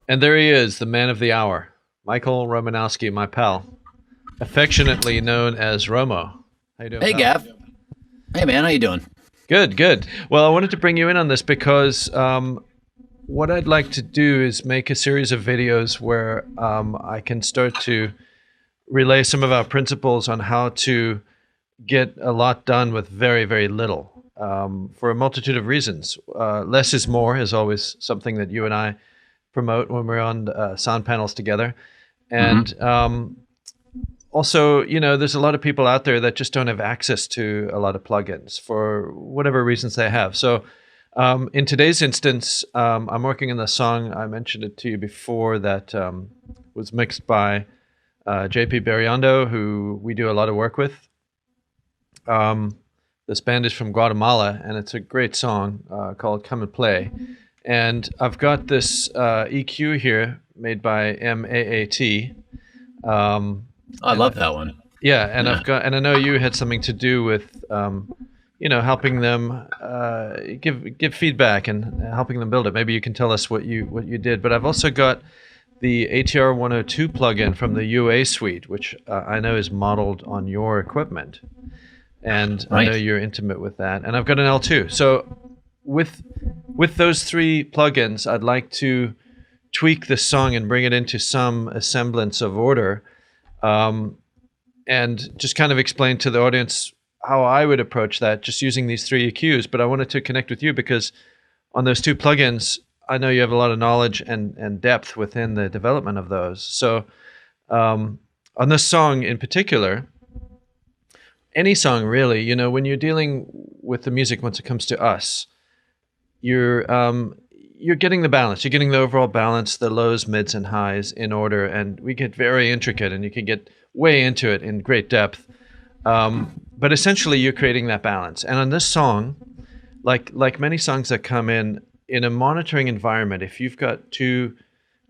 And there he is, the man of the hour, Michael Romanowski, my pal, affectionately known as Romo. How you doing, Hey, pal? Gav. Hey, man. How you doing? Good, good. Well, I wanted to bring you in on this because what I'd like to do is make a series of videos where I can start to relay some of our principles on how to get a lot done with very, very little, for a multitude of reasons. Less is more is always something that you and I promote when we're on sound panels together. Hmm. And also, there's a lot of people out there that just don't have access to a lot of plugins for whatever reasons they have. So, in today's instance, I'm working on the song. I mentioned it to you before that was mixed by JP Berriondo, who we do a lot of work with. This band is from Guatemala, and it's a great song called Come and Play. And I've got this EQ here made by MAAT. I And love that one. yeah, and Yeah. I know you had something to do with, helping them give feedback and helping them build it. Maybe you can tell us what you did. But I've also got the ATR 102 plugin from the UA suite, which I know is modeled on your equipment, and I know Right. you're intimate with that. And I've got an L2. So with those three plugins, I'd like to tweak the song and bring it into some semblance of order, um, and just kind of explain to the audience how I would approach that just using these three EQs. But I wanted to connect with you because on those two plugins, I know you have a lot of knowledge and depth within the development of those. So on this song in particular, any song really, when you're dealing with the music, once it comes to us, you're getting the balance. You're getting the overall balance, the lows, mids, and highs in order, and we get very intricate, and you can get way into it in great depth. But essentially, you're creating that balance. And on this song, like many songs that come in a monitoring environment, if you've got too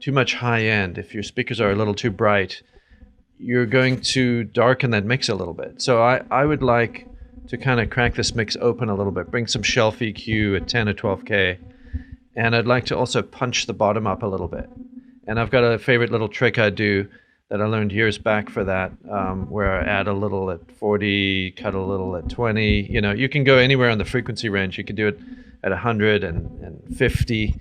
much high end, if your speakers are a little too bright, you're going to darken that mix a little bit. So I would like to kind of crack this mix open a little bit, bring some shelf EQ at 10 or 12K, and I'd like to also punch the bottom up a little bit. And I've got a favorite little trick I do that I learned years back for that, where I add a little at 40, cut a little at 20. You can go anywhere on the frequency range. You could do it at 100 and 50,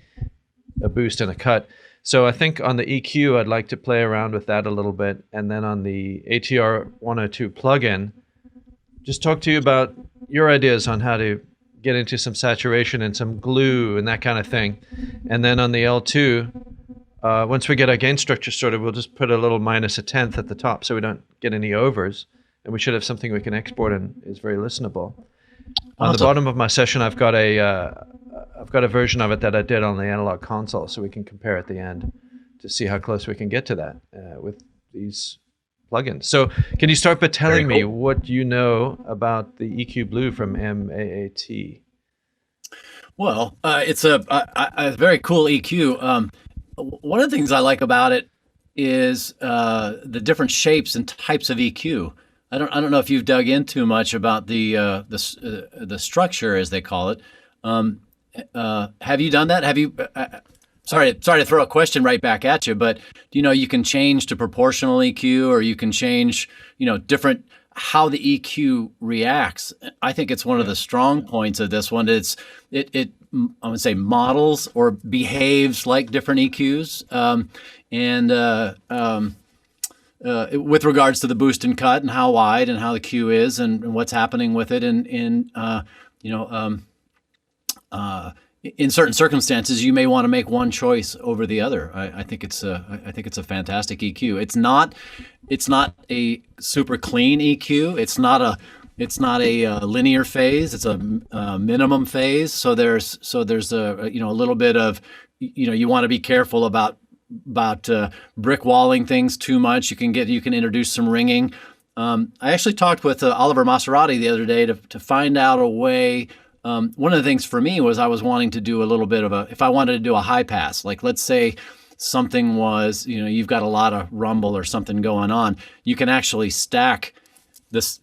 a boost and a cut. So I think on the EQ, I'd like to play around with that a little bit. And then on the ATR 102 plugin, just talk to you about your ideas on how to get into some saturation and some glue and that kind of thing. And then on the L2, once we get our gain structure sorted, we'll just put a little minus a tenth at the top so we don't get any overs. And we should have something we can export and is very listenable. On the Awesome. bottom of my session, I've got a version of it that I did on the analog console, so we can compare at the end to see how close we can get to that with these plugins. So, can you start by Very telling me cool. what you know about the thEQblue from MAAT? Well, it's a very cool EQ. One of the things I like about it is the different shapes and types of EQ. I don't know if you've dug in too much about the structure, as they call it. Um, have you done that? Have you? Sorry to throw a question right back at you, but you can change to proportional EQ, or you can change different how the EQ reacts. I think it's one of Yeah. the strong points of this one. It I would say models or behaves like different EQs, and with regards to the boost and cut and how wide and how the Q is and what's happening with it, and you know. In certain circumstances, you may want to make one choice over the other. I think it's a fantastic EQ. It's not a super clean EQ. It's not a linear phase. It's a minimum phase. So there's a little bit of you want to be careful about brick walling things too much. You can introduce some ringing. I actually talked with Oliver Maserati the other day to find out a way. One of the things for me was I was wanting to do a little bit of if I wanted to do a high pass, like let's say something was, you've got a lot of rumble or something going on, you can actually stack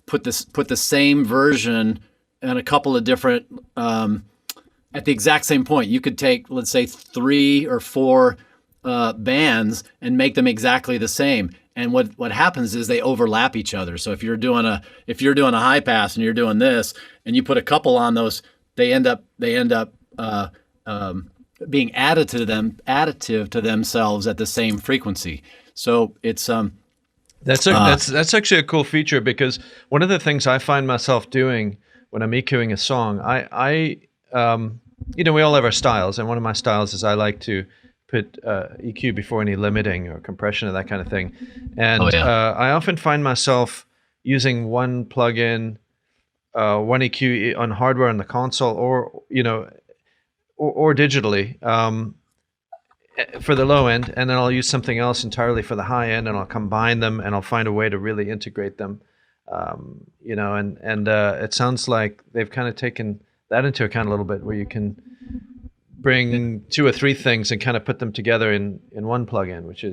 put the same version and a couple of different, at the exact same point. You could take, let's say, 3 or 4 bands and make them exactly the same. And what happens is they overlap each other. So if you're doing a high pass and you're doing this, and you put a couple on those, they end up being additive to themselves at the same frequency. So it's that's actually a cool feature, because one of the things I find myself doing when I'm EQing a song, I we all have our styles, and one of my styles is I like to put EQ before any limiting or compression or that kind of thing. And I often find myself using one plugin, one EQ on hardware on the console, or digitally for the low end, and then I'll use something else entirely for the high end, and I'll combine them, and I'll find a way to really integrate them. It sounds like they've kind of taken that into account a little bit, where you can bring 2 or 3 things and kind of put them together in one plugin, which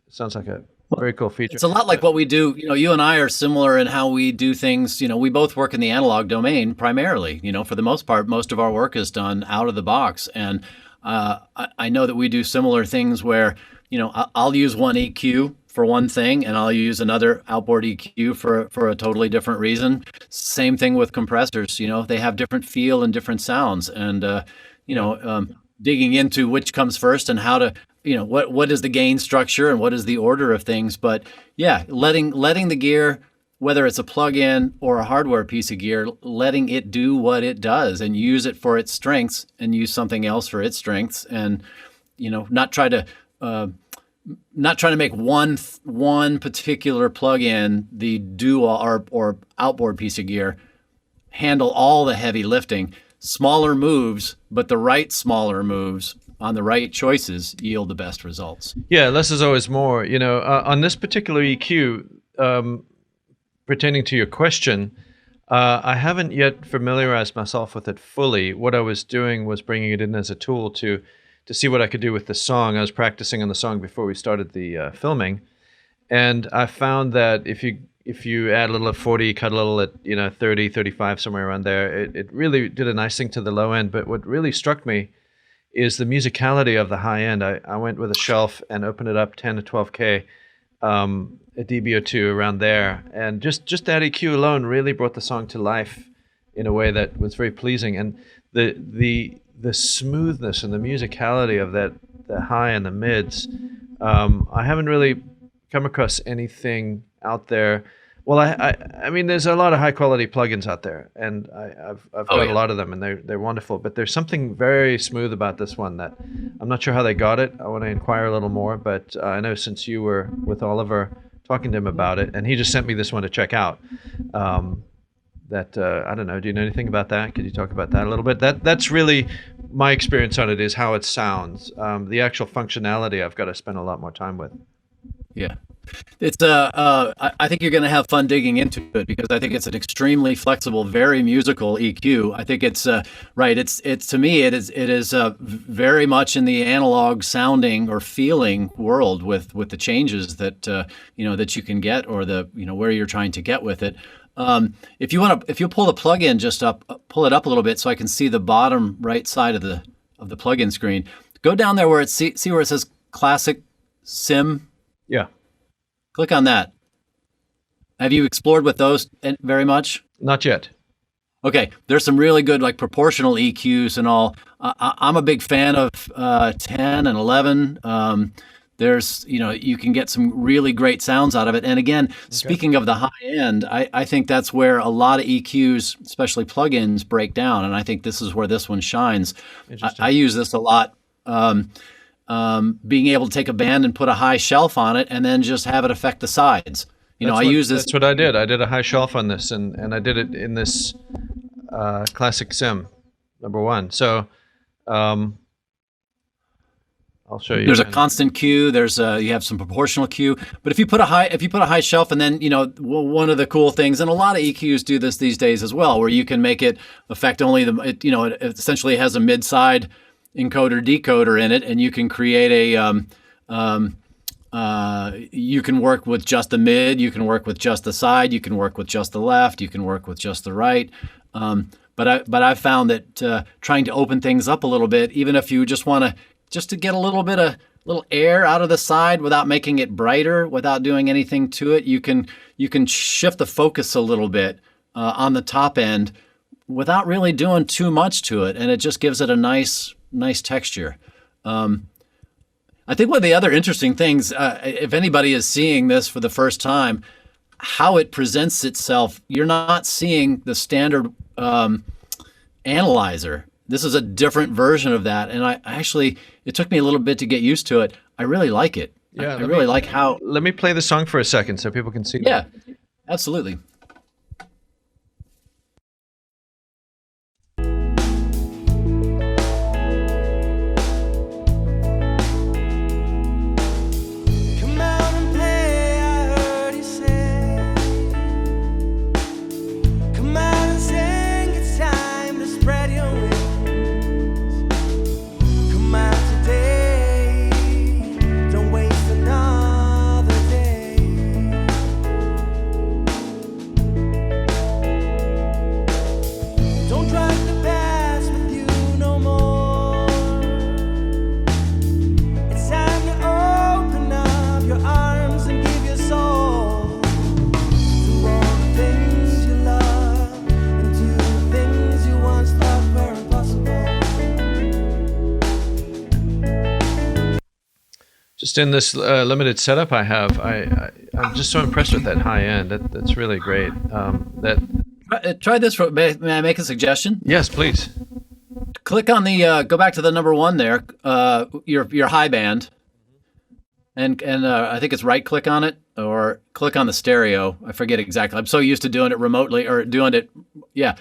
sounds like a very cool feature. It's a lot like what we do. You and I are similar in how we do things. We both work in the analog domain primarily. For the most part, most of our work is done out of the box. And I know that we do similar things where, I'll use one EQ for one thing, and I'll use another outboard EQ for a totally different reason. Same thing with compressors. They have different feel and different sounds. And, digging into which comes first and how to, what is the gain structure and what is the order of things. But yeah, letting the gear, whether it's a plug-in or a hardware piece of gear, letting it do what it does and use it for its strengths and use something else for its strengths. And, not try to make one particular plug-in, the dual or outboard piece of gear, handle all the heavy lifting. Smaller moves, but the right smaller moves on the right choices yield the best results. Yeah, less is always more. On this particular EQ, pertaining to your question, I haven't yet familiarized myself with it fully. What I was doing was bringing it in as a tool to see what I could do with the song. I was practicing on the song before we started the filming, and I found that if you add a little at 40, cut a little at 30, 35, somewhere around there, it really did a nice thing to the low end. But what really struck me is the musicality of the high end. I went with a shelf and opened it up 10 to 12K, a dB or 2 around there, and just that EQ alone really brought the song to life in a way that was very pleasing. And the smoothness and the musicality of the high and the mids, I haven't really come across anything out there. Well, I mean, there's a lot of high quality plugins out there, and I've got a lot of them, and they're wonderful. But there's something very smooth about this one that I'm not sure how they got it. I want to inquire a little more, but I know since you were with Oliver talking to him about it, and he just sent me this one to check out. I don't know. Do you know anything about that? Could you talk about that a little bit? That's really my experience on it, is how it sounds. The actual functionality, I've got to spend a lot more time with. Yeah. It's I think you're going to have fun digging into it, because I think it's an extremely flexible, very musical EQ. I think it's right. It's to me it is very much in the analog sounding or feeling world with the changes that that you can get, or the where you're trying to get with it. If you pull the plug-in pull it up a little bit so I can see the bottom right side of the plug-in screen. Go down there where see where it says Classic Sim. Yeah. Click on that. Have you explored with those very much? Not yet. Okay, there's some really good proportional EQs and all. I'm a big fan of 10 and 11. There's you can get some really great sounds out of it. And again, speaking of the high end, I think that's where a lot of EQs, especially plugins, break down. And I think this is where this one shines. I use this a lot. Being able to take a band and put a high shelf on it and then just have it affect the sides. Use this. That's what I did. I did a high shelf on this, and I did it in this Classic Sim #1. So I'll show you. There's a constant Q. There's you have some proportional Q. But if you put a high shelf, and then one of the cool things, and a lot of EQs do this these days as well, where you can make it affect only it essentially has a mid-side encoder decoder in it, and you can create you can work with just the mid, you can work with just the side, you can work with just the left, you can work with just the right. But I've found that trying to open things up a little bit, even if you just want to get a little bit of air out of the side without making it brighter, without doing anything to it. You can shift the focus a little bit on the top end without really doing too much to it, and it just gives it a nice texture. I think one of the other interesting things, if anybody is seeing this for the first time, how it presents itself, you're not seeing the standard analyzer. This is a different version of that, and I actually, it took me a little bit to get used to it. I really like it. Yeah, I really like how. Let me play the song for a second so people can see. Yeah, absolutely. Just in this limited setup I have, I'm just so impressed with that high end. That's really great. Try this. May I make a suggestion? Yes, please. Click on the go back to the number one there, your high band, and I think it's right click on it or click on the stereo. I forget exactly. I'm so used to doing it remotely or doing it. Yeah,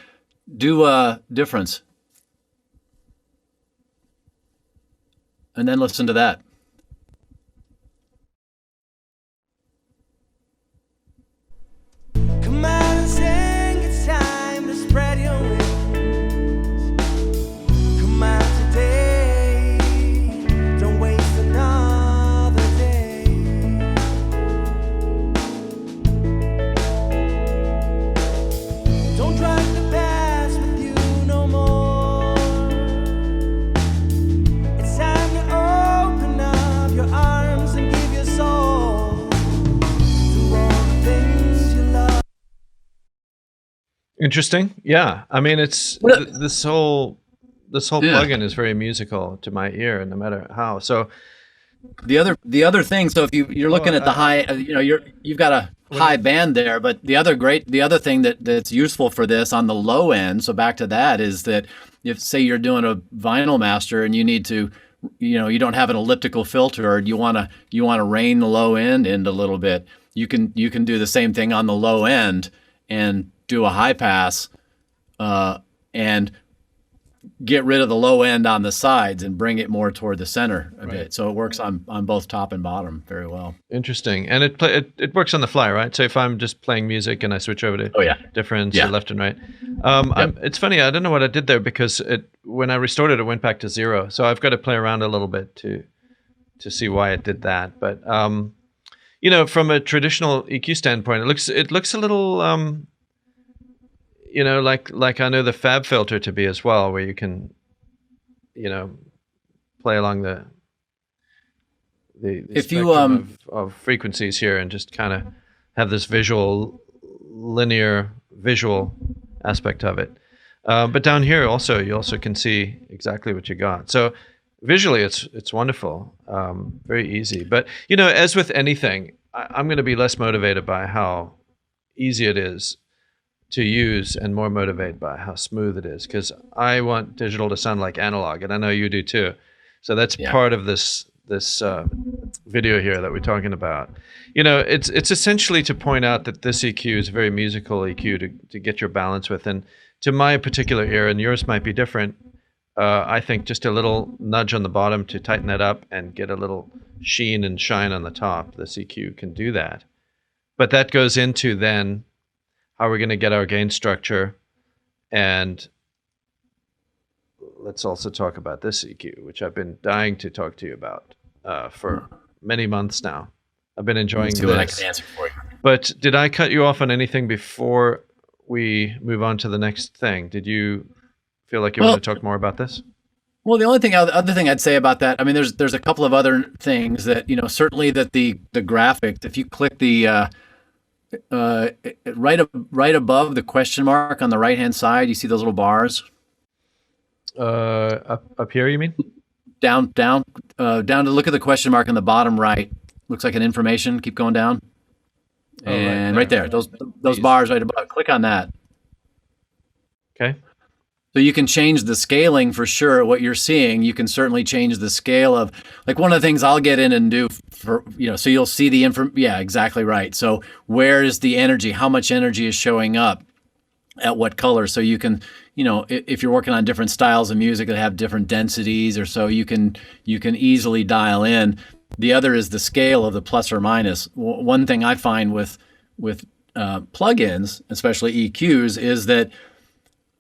do difference, and then listen to that. Interesting. Yeah. I mean, it's this whole plugin is very musical to my ear, no matter how. So the other thing. So if you're looking at the high, you've got a high band there, but the other thing that's useful for this on the low end. So back to that is that if say you're doing a vinyl master and you need to, you don't have an elliptical filter, or you want to rein the low end in a little bit, you can do the same thing on the low end and do a high pass and get rid of the low end on the sides and bring it more toward the center a bit. So it works on both top and bottom very well. Interesting. And it works on the fly, right? So if I'm just playing music and I switch over to difference or left and right. It's funny, I don't know what I did there, because when I restored it went back to 0. So I've got to play around a little bit to see why it did that. But from a traditional EQ standpoint, it looks a little like I know the fab filter to be as well, where you can, play along the spectrum of frequencies here and just kind of have this linear visual aspect of it. But down here you also can see exactly what you got. So visually it's wonderful, very easy. But, as with anything, I'm going to be less motivated by how easy it is to use and more motivated by how smooth it is, because I want digital to sound like analog, and I know you do too. So that's part of this video here that we're talking about. It's essentially to point out that this EQ is a very musical EQ to get your balance with, and to my particular ear, and yours might be different, I think just a little nudge on the bottom to tighten that up and get a little sheen and shine on the top. This EQ can do that, but that goes into then how we're going to get our gain structure. And let's also talk about this EQ, which I've been dying to talk to you about for many months now. I've been enjoying this. What I can answer for you. But did I cut you off on anything before we move on to the next thing? Did you feel like you want to talk more about this? Well, the other thing I'd say about that, I mean, there's a couple of other things that, certainly that the graphic, if you click the right above the question mark on the right hand side, you see those little bars. Up here, you mean? Down to look at the question mark on the bottom right. Looks like an information. Keep going down, and right there, those bars right above. Click on that. Okay. So you can change the scaling for sure. What you're seeing, you can certainly change the scale of, like, one of the things I'll get in and do for, so you'll see the info. Yeah, exactly right. So where is the energy? How much energy is showing up at what color? So you can, if you're working on different styles of music that have different densities or so, you can easily dial in. The other is the scale of the plus or minus. One thing I find with plugins, especially EQs, is that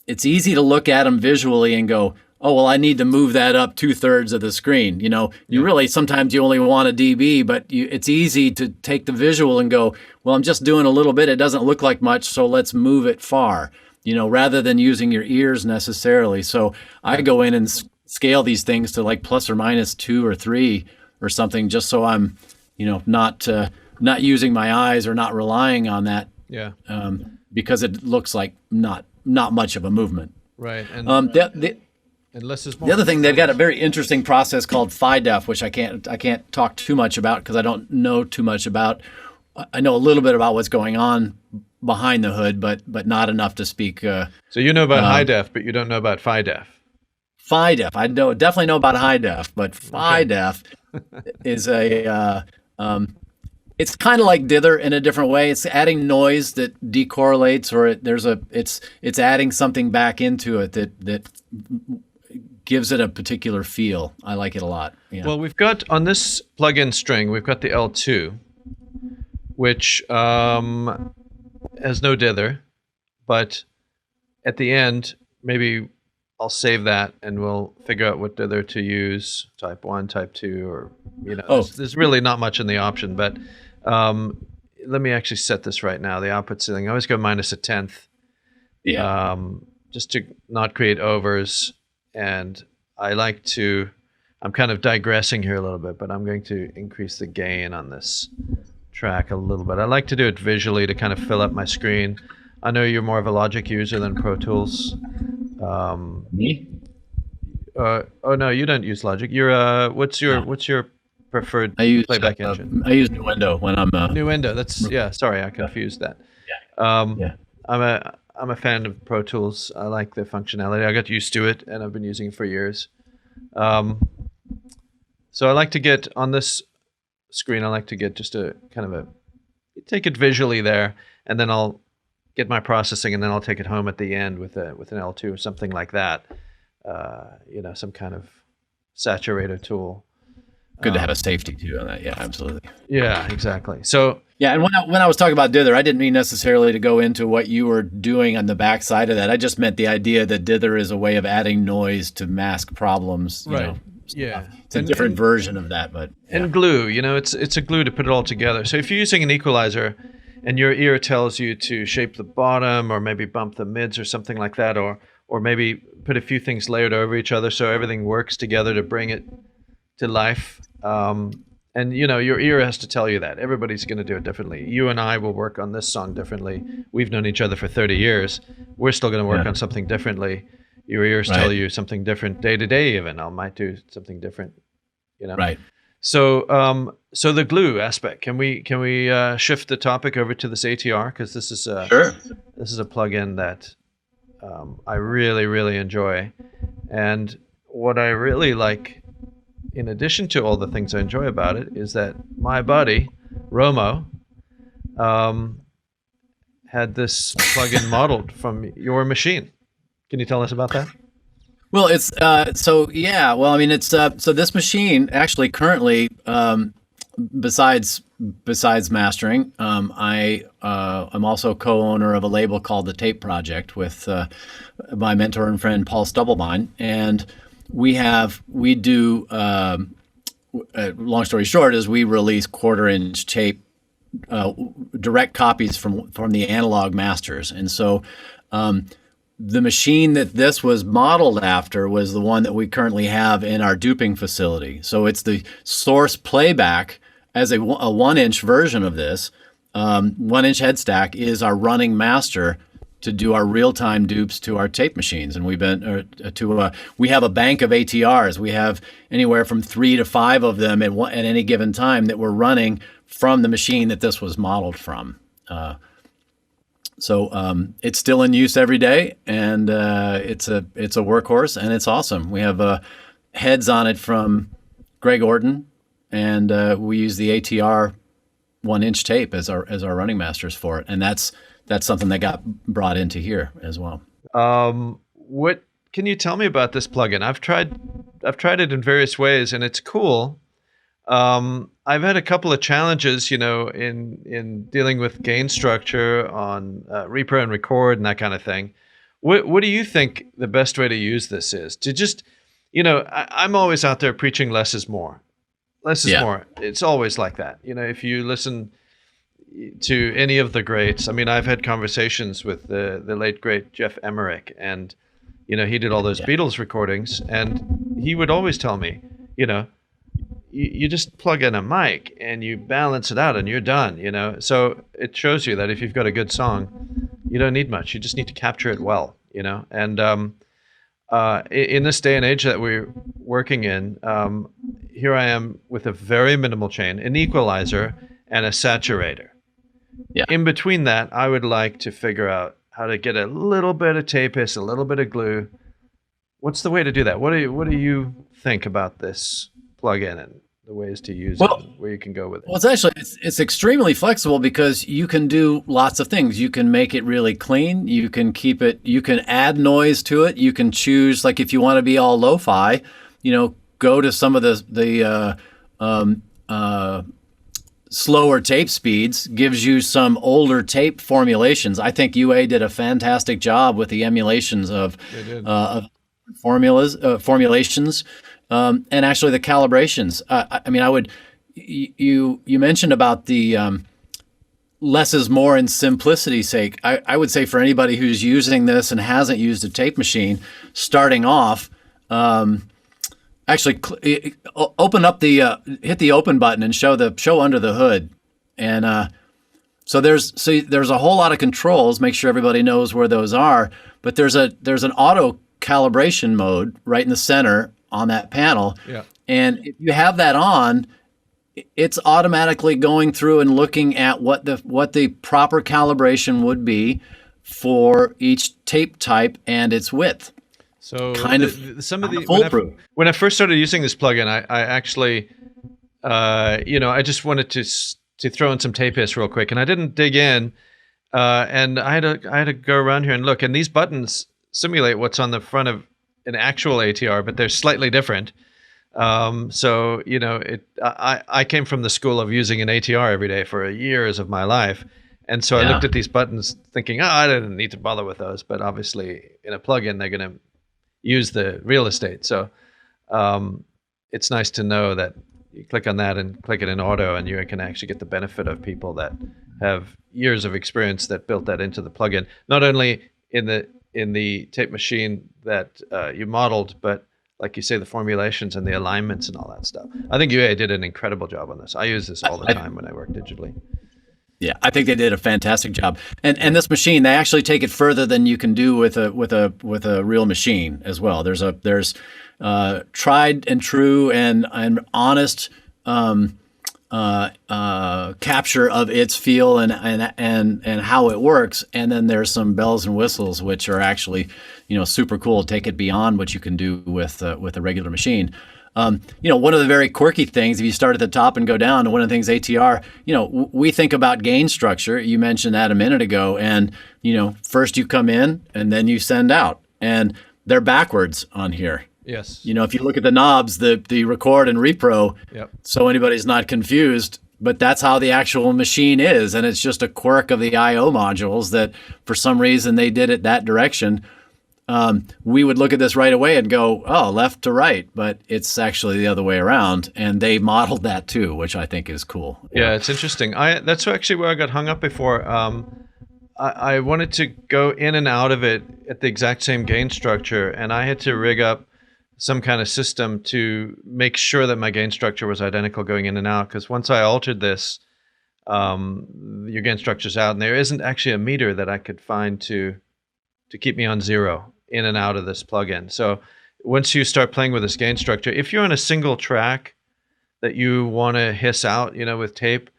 it's easy to look at them visually and go, oh, well, I need to move that up 2/3 of the screen. You really, sometimes you only want a dB, but it's easy to take the visual and go, well, I'm just doing a little bit. It doesn't look like much, so let's move it far, rather than using your ears necessarily. So I go in and scale these things to like plus or minus 2 or 3 or something, just so I'm, not using my eyes or not relying on that. Yeah. Because it looks like not much of a movement. Right. And less is more. The other thing, they've got a very interesting process called FiDef, which I can't talk too much about because I don't know too much about. I know a little bit about what's going on behind the hood, but not enough to speak. So you know about high def, but you don't know about FiDef. FiDef, I definitely know about high def, but FiDef is it's kind of like dither in a different way. It's adding noise that decorrelates, or it's adding something back into it that gives it a particular feel. I like it a lot. Yeah. Well, we've got on this plugin string, we've got the L2, which has no dither, but at the end, maybe I'll save that and we'll figure out what dither to use, type 1, type 2, or, there's really not much in the option, but let me actually set this right now. The output setting, I always go minus 1/10. Yeah. Just to not create overs. And I'm kind of digressing here a little bit, but I'm going to increase the gain on this track a little bit. I like to do it visually to kind of fill up my screen. I know you're more of a Logic user than Pro Tools. Me? Oh no, you don't use Logic. You're what's your preferred playback engine? I use Nuendo when I'm Nuendo. Sorry, I confused that. Yeah. I'm a fan of Pro Tools. I like the functionality. I got used to it, and I've been using it for years. So I like to get on this screen. I like to get just a kind of take it visually there, and then I'll get my processing, and then I'll take it home at the end with an L2 or something like that. Some kind of saturator tool. Good to have a safety too on that. Yeah, absolutely. Yeah, exactly. So yeah, and when I was talking about dither, I didn't mean necessarily to go into what you were doing on the back side of that. I just meant the idea that dither is a way of adding noise to mask problems. Right. Yeah. It's a different version of that, but and glue. It's a glue to put it all together. So if you're using an equalizer, and your ear tells you to shape the bottom, or maybe bump the mids, or something like that, or maybe put a few things layered over each other so everything works together to bring it to life. And your ear has to tell you that. Everybody's going to do it differently. You and I will work on this song differently. We've known each other for 30 years. We're still going to work on something differently. Your ears tell you something different day to day. Even I might do something different. Right. So, so the glue aspect. Can we shift the topic over to this ATR, because this is This is a plugin that I really, really enjoy, and what I really like, in addition to all the things I enjoy about it, is that my buddy Romo had this plugin modeled from your machine. Can you tell us about that? Well, it's so this machine actually currently, besides mastering, I'm also co-owner of a label called the Tape Project with my mentor and friend Paul Stubblebine, and we do. Long story short is we release 1/4-inch tape, direct copies from the analog masters, and so the machine that this was modeled after was the one that we currently have in our duping facility. So it's the source playback as a 1-inch version of this. 1-inch head stack is our running master to do our real-time dupes to our tape machines. And we have a bank of ATRs. We have anywhere from 3 to 5 of them at any given time that we're running from the machine that this was modeled from. So it's still in use every day, and it's a workhorse, and it's awesome. We have heads on it from Greg Orton, and we use the ATR 1-inch tape as our running masters for it, and that's something that got brought into here as well. What can you tell me about this plugin? I've tried it in various ways, and it's cool. I've had a couple of challenges, in dealing with gain structure on repro and record and that kind of thing. What do you think the best way to use this is? To just, I'm always out there preaching less is more. Less is more. It's always like that. If you listen to any of the greats, I mean, I've had conversations with the late great Jeff Emmerich, and he did all those Beatles recordings, and he would always tell me, you just plug in a mic and you balance it out and you're done, So it shows you that if you've got a good song, you don't need much. You just need to capture it well, And in this day and age that we're working in, here I am with a very minimal chain, an equalizer, and a saturator. Yeah. In between that, I would like to figure out how to get a little bit of tape hiss, a little bit of glue. What's the way to do that? What do you think about this plugin and the ways to use it, where you can go with it? Well, it's extremely flexible because you can do lots of things. You can make it really clean. You can keep it. You can add noise to it. You can choose, like, if you want to be all lo-fi, go to some of the slower tape speeds. Gives you some older tape formulations. I think UA did a fantastic job with the emulations of formulations. And actually the calibrations. You mentioned about the less is more in simplicity's sake. I would say for anybody who's using this and hasn't used a tape machine, starting off, actually open up hit the open button and show under the hood, and so there's a whole lot of controls. Make sure everybody knows where those are. But there's an auto calibration mode right in the center on that panel. Yeah. And if you have that on, it's automatically going through and looking at what the proper calibration would be for each tape type and its width. So when I first started using this plugin, I actually, I just wanted to throw in some tape hiss real quick, and I didn't dig in, and I had to go around here and look, and these buttons simulate what's on the front of an actual ATR, but they're slightly different. So I came from the school of using an ATR every day for years of my life, and so I looked at these buttons thinking, I didn't need to bother with those. But obviously, in a plugin, they're going to use the real estate. So it's nice to know that you click on that and click it in auto, and you can actually get the benefit of people that have years of experience that built that into the plugin, not only in the tape machine that you modeled, but like you say, the formulations and the alignments and all that stuff. I think UA did an incredible job on this. I use this all the time when I work digitally. Yeah, I think they did a fantastic job. And this machine, they actually take it further than you can do with a real machine as well. There's tried and true and honest capture of its feel and how it works, and then there's some bells and whistles which are actually super cool. Take it beyond what you can do with a regular machine. One of the very quirky things, if you start at the top and go down, one of the things ATR, we think about gain structure. You mentioned that a minute ago, and first you come in and then you send out, and they're backwards on here. Yes. If you look at the knobs, the record and repro, so anybody's not confused, but that's how the actual machine is. And it's just a quirk of the I/O modules that for some reason they did it that direction. We would look at this right away and go, oh, left to right, but it's actually the other way around. And they modeled that too, which I think is cool. Yeah, it's interesting. That's actually where I got hung up before. I wanted to go in and out of it at the exact same gain structure, and I had to rig up some kind of system to make sure that my gain structure was identical going in and out. Because once I altered this, your gain structure's out, and there isn't actually a meter that I could find to keep me on zero in and out of this plugin. So once you start playing with this gain structure, if you're on a single track that you want to hiss out, with tape,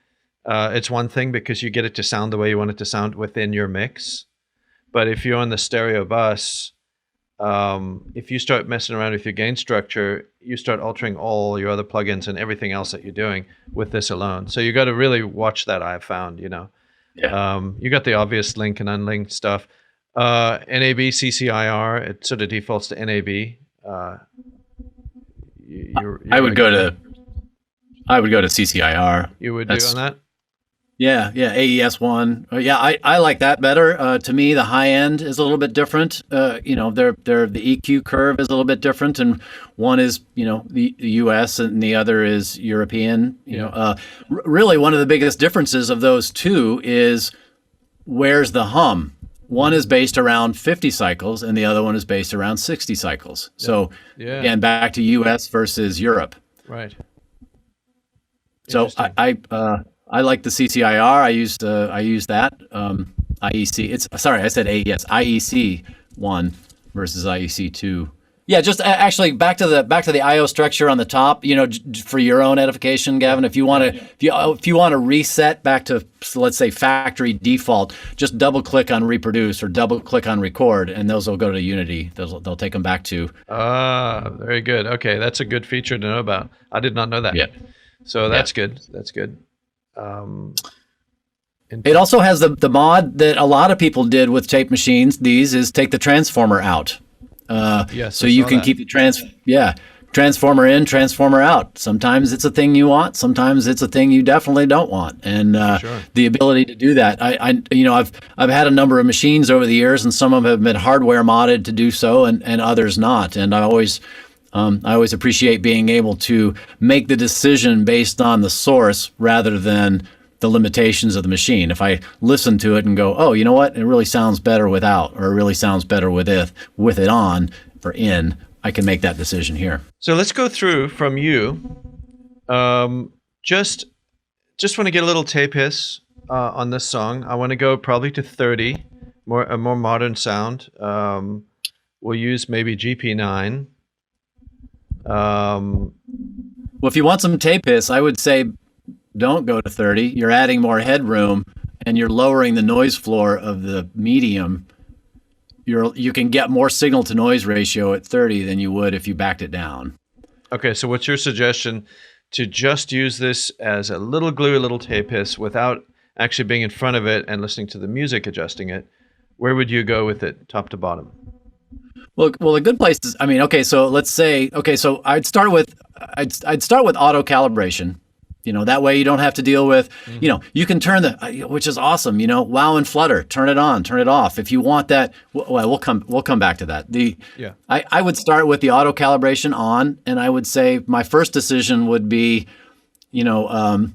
it's one thing because you get it to sound the way you want it to sound within your mix. But if you're on the stereo bus, if you start messing around with your gain structure, you start altering all your other plugins and everything else that you're doing with this alone. So you got to really watch that, I've found, Yeah. You got the obvious link and unlinked stuff. NAB, CCIR, it sort of defaults to NAB. I would go to CCIR. You would do on that? Yeah, AES1. Yeah, I like that better. To me, the high end is a little bit different. The EQ curve is a little bit different, and one is the US and the other is European. Really, one of the biggest differences of those two is where's the hum. One is based around 50 cycles, and the other one is based around 60 cycles. Yeah. So, again, back to US versus Europe. Right. So I like the CCIR. I used that IEC. I said AES. IEC 1 versus IEC 2. Yeah, just actually back to the I/O structure on the top. For your own edification, Gavin. If you want to reset back to, let's say, factory default, just double click on reproduce or double click on record, and those will go to Unity. They'll take them back to. Very good. Okay, that's a good feature to know about. I did not know that. Yeah. So that's good. That's good. It also has the mod that a lot of people did with tape machines. These is take the transformer out. Yes. So you can keep the transformer in, transformer out. Sometimes it's a thing you want. Sometimes it's a thing you definitely don't want. And sure. The ability to do that, I've had a number of machines over the years, and some of them have been hardware modded to do so, and others not. And I always appreciate being able to make the decision based on the source rather than the limitations of the machine. If I listen to it and go, oh, you know what, it really sounds better without, or it really sounds better with it on or in, I can make that decision here. So let's go through from you. Just want to get a little tape hiss on this song. I want to go probably to 30, a more modern sound. We'll use maybe GP9. Well, if you want some tape hiss, I would say don't go to 30. You're adding more headroom, and you're lowering the noise floor of the medium. You can get more signal to noise ratio at 30 than you would if you backed it down. Okay, so what's your suggestion to just use this as a little glue, a little tape hiss without actually being in front of it and listening to the music adjusting it? Where would you go with it, top to bottom? Well, a good place is, so let's say, so I'd start with auto calibration. That way you don't have to deal with, you can turn which is awesome, wow and flutter, turn it on, turn it off. If you want that, well, we'll come back to that. I would start with the auto calibration on, and I would say my first decision would be, I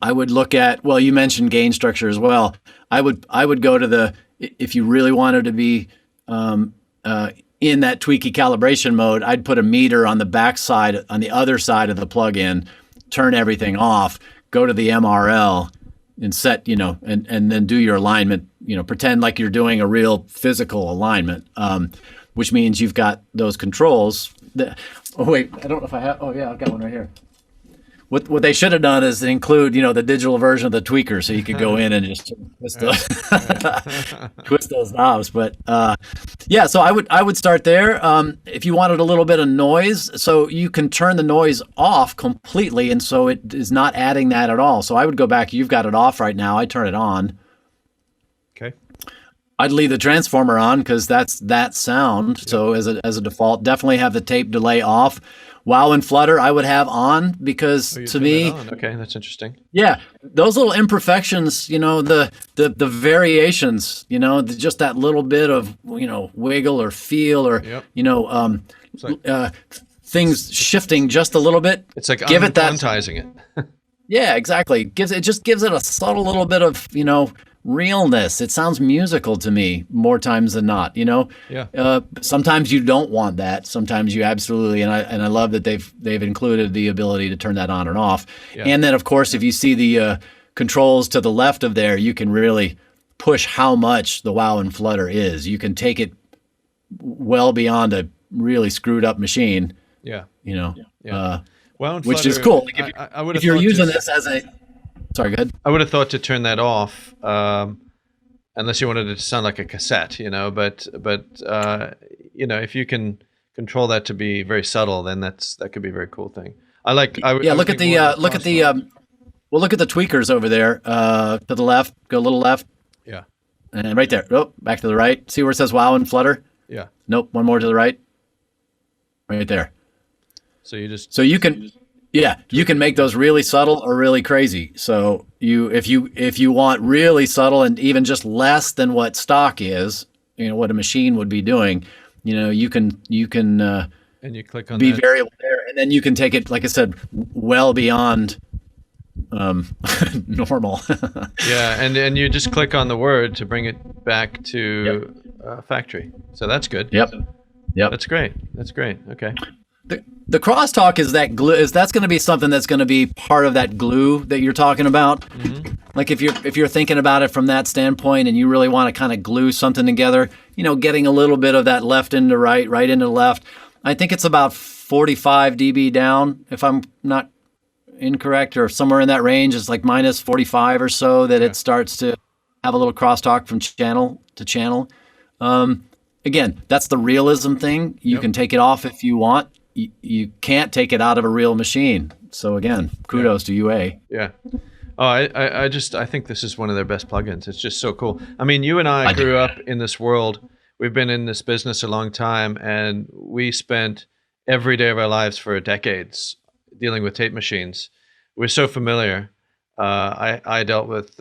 would look at, well, you mentioned gain structure as well. I would go to if you really wanted to be, in that tweaky calibration mode, I'd put a meter on the back side, on the other side of the plugin, turn everything off, go to the MRL and set, and then do your alignment, pretend like you're doing a real physical alignment, which means you've got those controls. Oh, wait, I don't know if I have, oh yeah, I've got one right here. What they should have done is include, the digital version of the tweaker, so you could go in and just twist those knobs. But so I would start there. If you wanted a little bit of noise, so you can turn the noise off completely, and so it is not adding that at all. So I would go back. You've got it off right now. I turn it on. Okay. I'd leave the transformer on because that's that sound. Yep. So as a default, definitely have the tape delay off. Wow and flutter I would have on because to me, okay, that's interesting. Yeah, those little imperfections, the variations, just that little bit of wiggle or feel or things shifting just a little bit. It's like quantizing it. Yeah, exactly. It just gives it a subtle little bit of realness. It sounds musical to me more times than not. Yeah. Sometimes you don't want that. Sometimes you absolutely, and I love that they've included the ability to turn that on and off. Yeah. And then of course, if you see the controls to the left of there, you can really push how much the wow and flutter is. You can take it well beyond a really screwed up machine. Yeah. Yeah. Wow and which flutter, is cool. Like I would have if you're thought using this as a, sorry, go ahead. I would have thought to turn that off, unless you wanted it to sound like a cassette, But if you can control that to be very subtle, then that could be a very cool thing. Look at the tweakers over there. To the left, go a little left, Yeah. and right there. Oh, back to the right. See where it says wow and flutter? Yeah. Nope. One more to the right. Right there. So you can make those really subtle or really crazy. So if you want really subtle and even just less than what stock is, what a machine would be doing, you can and you click on be that. variable there, and then you can take it, like I said, well beyond normal. Yeah, and you just click on the word to bring it back to factory. So that's good. Yep. That's great. Okay. The crosstalk is that glue. That's going to be something that's going to be part of that glue that you're talking about. Mm-hmm. Like if you're thinking about it from that standpoint, and you really want to kind of glue something together, getting a little bit of that left into right into left. I think it's about 45 dB down, if I'm not incorrect, or somewhere in that range. It's like minus 45 or so that it starts to have a little crosstalk from channel to channel. Again, that's the realism thing. You can take it off if you want. You can't take it out of a real machine. So again, kudos to UA. Yeah. Oh, I think this is one of their best plugins. It's just so cool. I mean, you and I grew up in this world. We've been in this business a long time, and we spent every day of our lives for decades dealing with tape machines. We're so familiar. I dealt with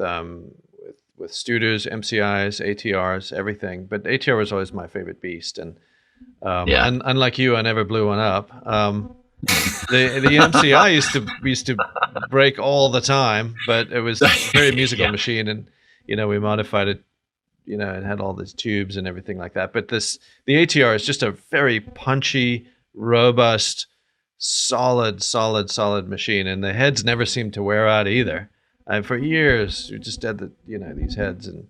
Studers, MCIs, ATRs, everything. But ATR was always my favorite beast. And unlike you, I never blew one up. The MCI used to break all the time, but it was a very musical machine, and we modified it. It had all these tubes and everything like that. But the ATR is just a very punchy, robust, solid machine, and the heads never seemed to wear out either. For years, we just had these heads, and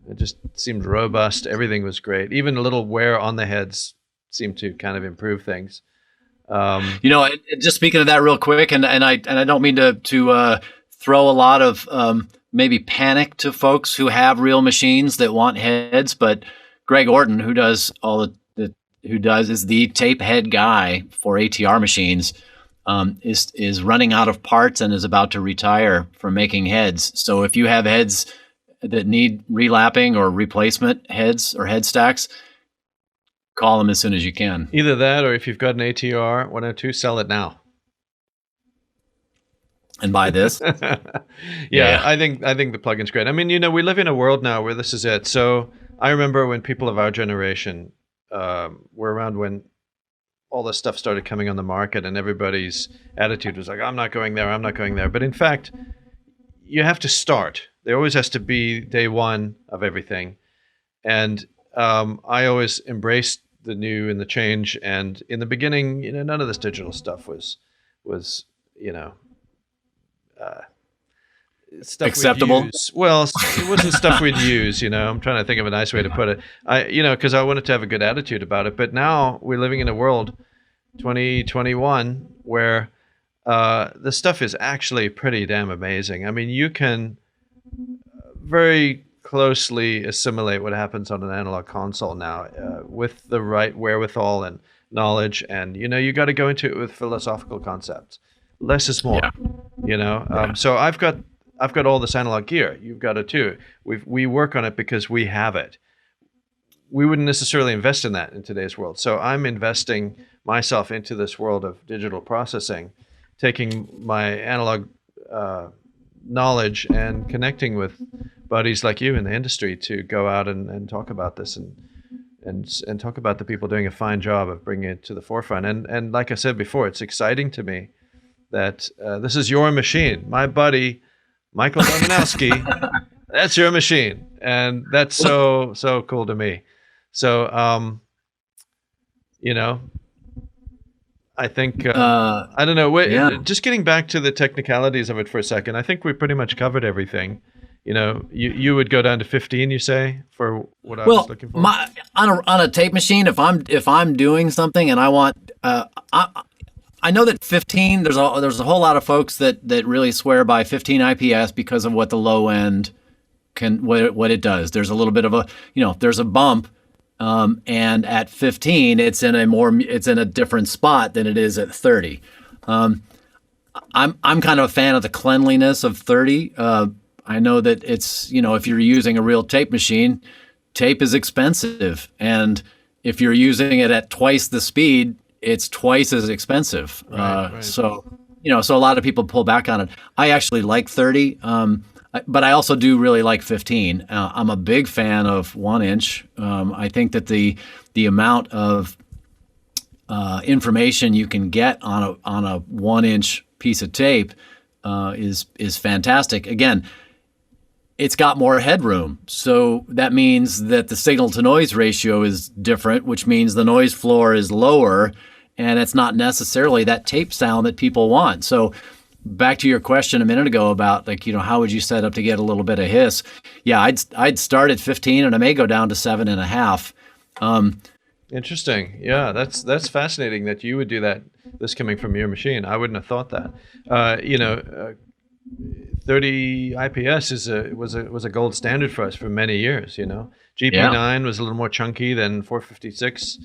it just seemed robust. Everything was great. Even a little wear on the heads seemed to kind of improve things. Just speaking of that real quick, and I don't mean to throw a lot of maybe panic to folks who have real machines that want heads, but Greg Orton, who is the tape head guy for ATR machines, is running out of parts and is about to retire from making heads. So if you have heads that need relapping or replacement heads or head stacks, call them as soon as you can. Either that, or if you've got an ATR 102, sell it now. And buy this. Yeah, I think the plugin's great. I mean, we live in a world now where this is it. So I remember when people of our generation were around when all this stuff started coming on the market, and everybody's attitude was like, I'm not going there. But in fact, you have to start. There always has to be day one of everything. And I always embraced the new and the change. And in the beginning, none of this digital stuff was stuff acceptable. We'd use. Well, it wasn't stuff we'd use. I'm trying to think of a nice way to put it. Because I wanted to have a good attitude about it. But now we're living in a world, 2021, where the stuff is actually pretty damn amazing. I mean, you can very closely assimilate what happens on an analog console now with the right wherewithal and knowledge, and you got to go into it with philosophical concepts. Less is more. So I've got all this analog gear. You've got it too. We work on it because we have it. We wouldn't necessarily invest in that in today's world. So I'm investing myself into this world of digital processing, taking my analog knowledge and connecting with buddies like you in the industry to go out and talk about this and talk about the people doing a fine job of bringing it to the forefront. And like I said before, it's exciting to me that this is your machine. My buddy Michael Romanowski That's your machine, and that's so cool to me. So, I think I don't know. Just getting back to the technicalities of it for a second, I think we pretty much covered everything. You would go down to 15, you say, for what I was looking for. On a tape machine, if I'm doing something and I want, I know that 15. There's a whole lot of folks that really swear by 15 IPS because of what the low end what it does. There's a little bit of a there's a bump, and at 15, it's in a different spot than it is at 30. I'm kind of a fan of the cleanliness of 30. I know that it's, if you're using a real tape machine, tape is expensive. And if you're using it at twice the speed, it's twice as expensive. Right. So a lot of people pull back on it. I actually like 30, but I also do really like 15. I'm a big fan of 1 inch. I think that the amount of information you can get on a 1 inch piece of tape is fantastic. Again, it's got more headroom. So that means that the signal to noise ratio is different, which means the noise floor is lower, and it's not necessarily that tape sound that people want. So back to your question a minute ago about how would you set up to get a little bit of hiss? Yeah, I'd start at 15 and I may go down to 7.5. Interesting. Yeah, that's fascinating that you would do that. This coming from your machine, I wouldn't have thought that. 30 IPS was a gold standard for us for many years. GP9 was a little more chunky than 456.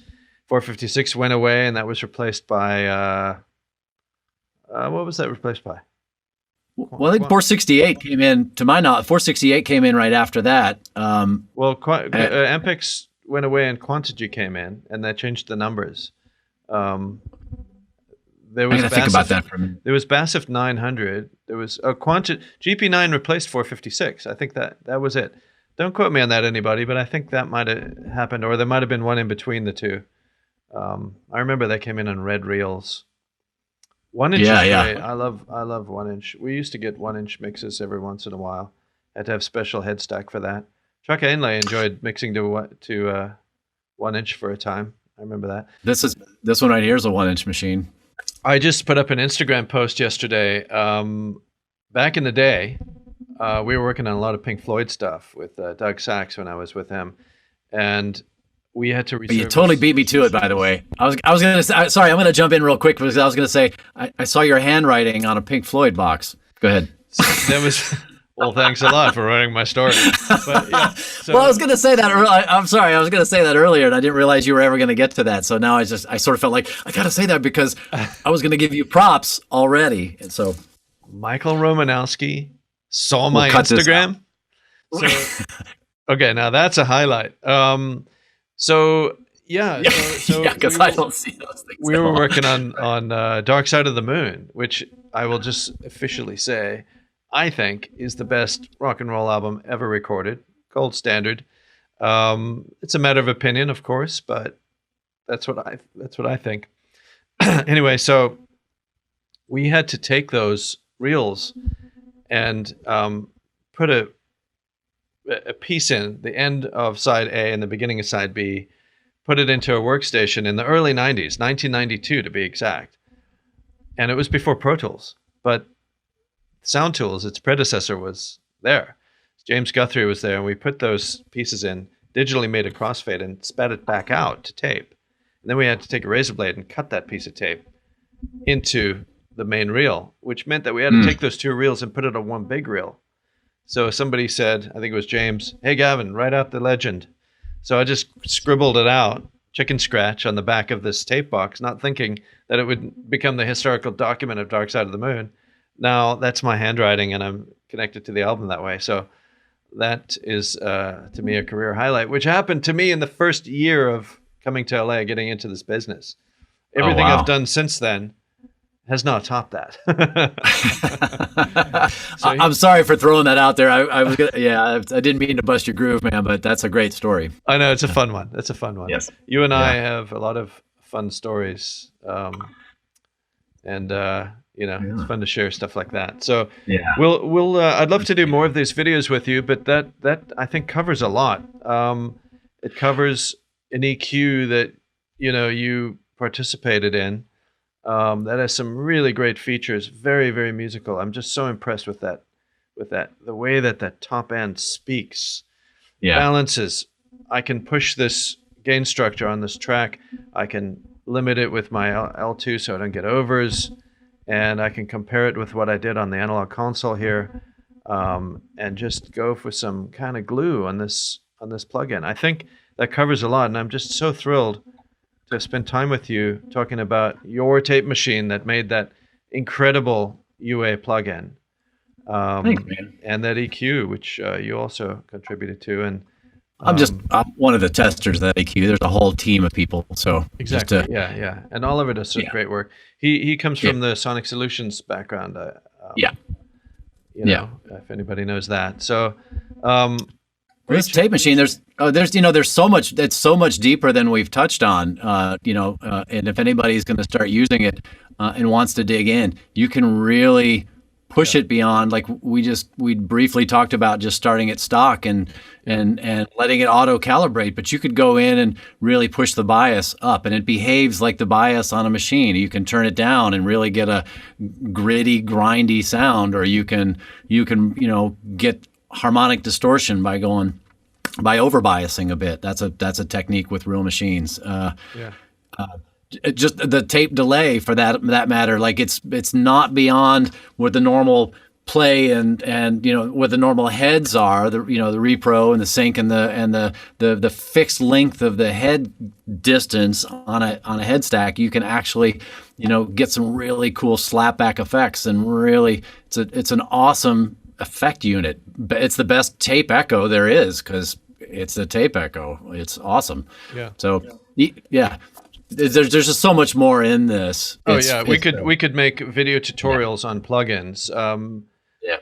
456 went away, and that was replaced by what was that replaced by? Well, I think 468 came in. To my knowledge, 468 came in right after that. Ampex went away, and Quantigy came in, and that changed the numbers. There was think about that for a minute. There was BASF 900. There was a GP9 replaced 456. I think that was it. Don't quote me on that, anybody, but I think that might have happened, or there might have been one in between the two. I remember that came in on red reels. 1 inch is great. I love 1 inch. We used to get 1 inch mixes every once in a while. Had to have special head stack for that. Chuck Ainlay enjoyed mixing to 1 inch for a time. I remember that. This one right here is a 1 inch machine. I just put up an Instagram post yesterday. Back in the day, we were working on a lot of Pink Floyd stuff with Doug Sachs when I was with him, and we had to reserve. You totally beat me to it, by the way. I was going to say, sorry, I'm going to jump in real quick because I was going to say I saw your handwriting on a Pink Floyd box. Go ahead. That was. Well, thanks a lot for writing my story. But, yeah, well, I was going to say that. I'm sorry. I was going to say that earlier, and I didn't realize you were ever going to get to that. So now I sort of felt like I got to say that because I was going to give you props already. And so Michael Romanowski saw my Instagram. So, okay, now that's a highlight. So yeah, because I don't see those things. We were working on Dark Side of the Moon, which I will just officially say, I think is the best rock and roll album ever recorded, gold standard. It's a matter of opinion, of course, but that's what I think. Anyway, so we had to take those reels and put a piece in the end of side A and the beginning of side B, put it into a workstation in the early 90s, 1992 to be exact. And it was before Pro Tools, but Sound Tools, its predecessor, was there. James Guthrie was there, and we put those pieces in, digitally made a crossfade, and spat it back out to tape. And then we had to take a razor blade and cut that piece of tape into the main reel, which meant that we had to take those two reels and put it on one big reel. So somebody said, I think it was James, "Hey, Gavin, write out the legend." So I just scribbled it out, chicken scratch, on the back of this tape box, not thinking that it would become the historical document of Dark Side of the Moon. Now that's my handwriting, and I'm connected to the album that way. So that is, to me, a career highlight, which happened to me in the first year of coming to LA, getting into this business. Everything I've done since then has not topped that. I'm sorry for throwing that out there. I didn't mean to bust your groove, man, but that's a great story. I know, it's a fun one. It's a fun one. Yes. You and I have a lot of fun stories. It's fun to share stuff like that. So Yeah. I'd love to do more of these videos with you, but that I think covers a lot. It covers an EQ that, you participated in, that has some really great features, very, very musical. I'm just so impressed with that, the way that top end speaks, balances. I can push this gain structure on this track. I can limit it with my L2 so I don't get overs, and I can compare it with what I did on the analog console here, and just go for some kind of glue on this plugin. I think that covers a lot, and I'm just so thrilled to spend time with you talking about your tape machine that made that incredible UA plugin. Thanks, man. And that EQ, which you also contributed to. And I'm one of the testers of that EQ. There's a whole team of people. So exactly, yeah. And Oliver does some great work. He comes from the Sonic Solutions background. If anybody knows that. So this tape machine, there's so much. It's so much deeper than we've touched on. And if anybody's going to start using it and wants to dig in, you can really push it beyond. Like we briefly talked about just starting at stock and letting it auto calibrate. But you could go in and really push the bias up, and it behaves like the bias on a machine. You can turn it down and really get a gritty, grindy sound, or you can get harmonic distortion by overbiasing a bit. That's a technique with real machines. Just the tape delay for that matter, like it's not beyond what the normal play and what the normal heads are, the repro and the sync and the fixed length of the head distance on a head stack. You can actually get some really cool slapback effects, and really it's an awesome effect unit. It's the best tape echo there is because it's a tape echo. It's awesome. So there's just so much more in this. We could make video tutorials on plugins,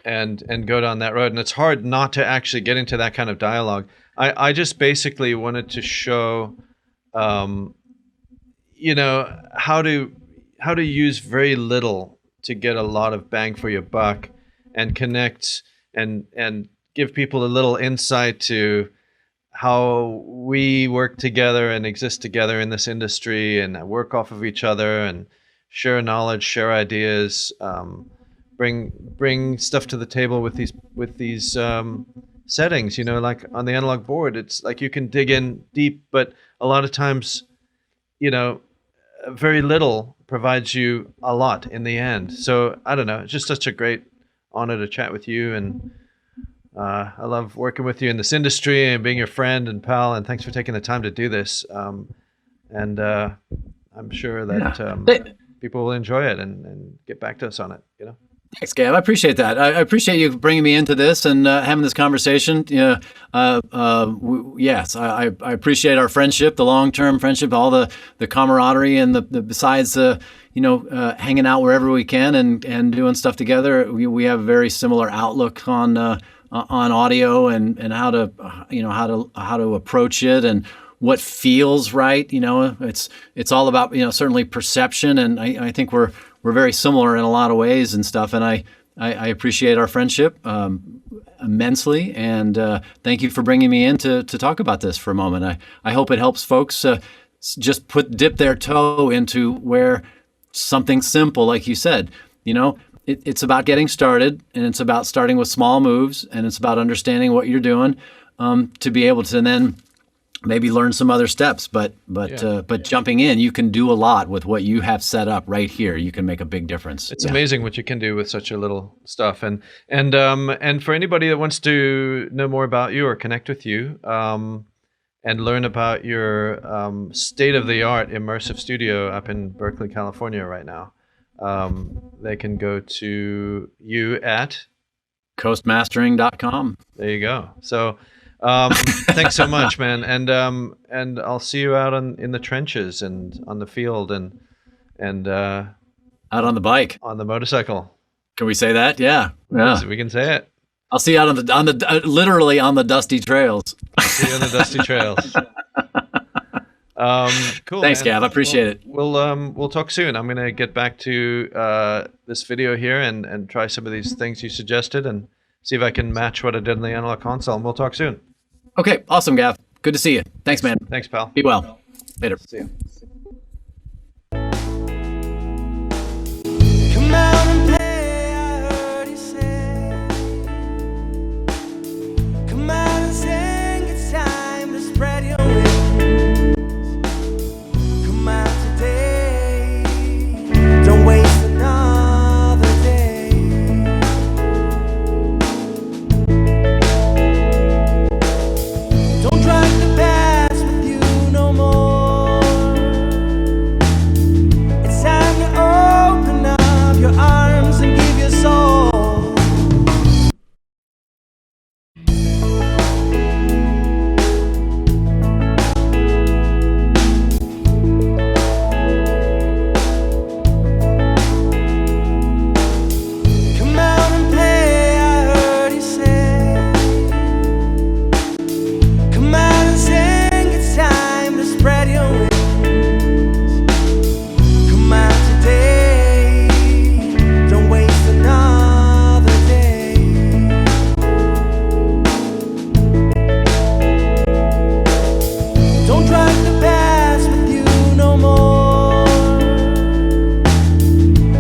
and go down that road. And it's hard not to actually get into that kind of dialogue. I just basically wanted to show, how to use very little to get a lot of bang for your buck, and connect and give people a little insight to how we work together and exist together in this industry, and work off of each other and share knowledge, share ideas, bring stuff to the table with these settings. Like on the analog board, it's like you can dig in deep, but a lot of times, very little provides you a lot in the end. So I don't know, it's just such a great honor to chat with you, and I love working with you in this industry and being your friend and pal, and thanks for taking the time to do this. And I'm sure that people will enjoy it and get back to us on it. Thanks, Gav. I appreciate that. I appreciate you bringing me into this and having this conversation. Yes, I appreciate our friendship, the long-term friendship, all the camaraderie, and the besides hanging out wherever we can and doing stuff together. We have a very similar outlook on audio and how to approach it and what feels right. It's all about certainly perception, and I think we're very similar in a lot of ways and stuff. And I appreciate our friendship immensely. And thank you for bringing me in to talk about this for a moment. I hope it helps folks just dip their toe into where something simple, like you said, it's about getting started, and it's about starting with small moves, and it's about understanding what you're doing to be able to then maybe learn some other steps, but jumping in, you can do a lot with what you have set up right here. You can make a big difference. It's amazing what you can do with such a little stuff. And for anybody that wants to know more about you or connect with you, and learn about your state-of-the-art immersive studio up in Berkeley, California right now, they can go to you at coastmastering.com. There you go. So thanks so much, man, and I'll see you out in the trenches and on the field and out on the bike, on the motorcycle. Can we say that? Yeah, we can say it. I'll see you out on the literally on the dusty trails. See you on the dusty trails. Cool. Thanks, man. Gav. I appreciate it. We'll talk soon. I'm gonna get back to this video here and try some of these things you suggested and see if I can match what I did in the analog console. And we'll talk soon. Okay, awesome, Gav. Good to see you. Thanks, man. Thanks, pal. Be well. Later. See ya. Come out and play, I heard you say. Come out and sing, it's time to spread your wings. Come out today, don't waste another day. Don't drag the past with you no more. It's time to open up your arms and give your soul. Come out and play, I heard you say. Come out and sing, it's time to spread your wings. Come out today, don't waste another day. Don't drag the past with you no more.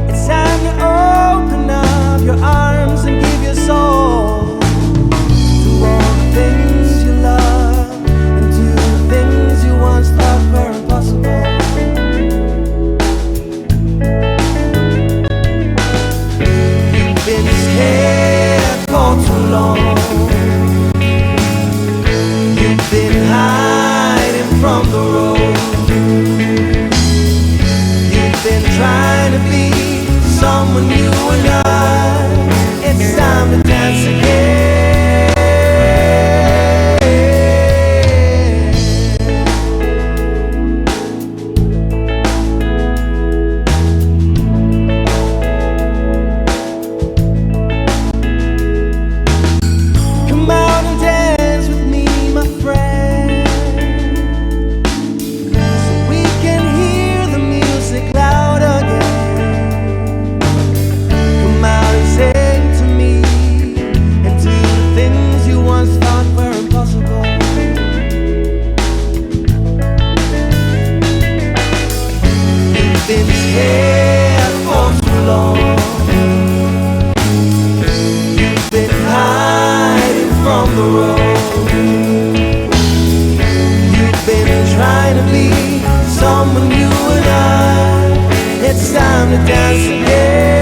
It's time to open up your arms and give your soul to all the things you love and to the things you once thought were impossible. You've been scared for too long. You've been hiding from the road. You've been trying to be someone you were not. It's time to dance again. Come out and dance with me, my friend, so we can hear the music loud again. Come out and sing to me and do the things you once thought were impossible. You've been scared for too long. You've been hiding from the road. You've been trying to be someone you were not. It's time to dance again.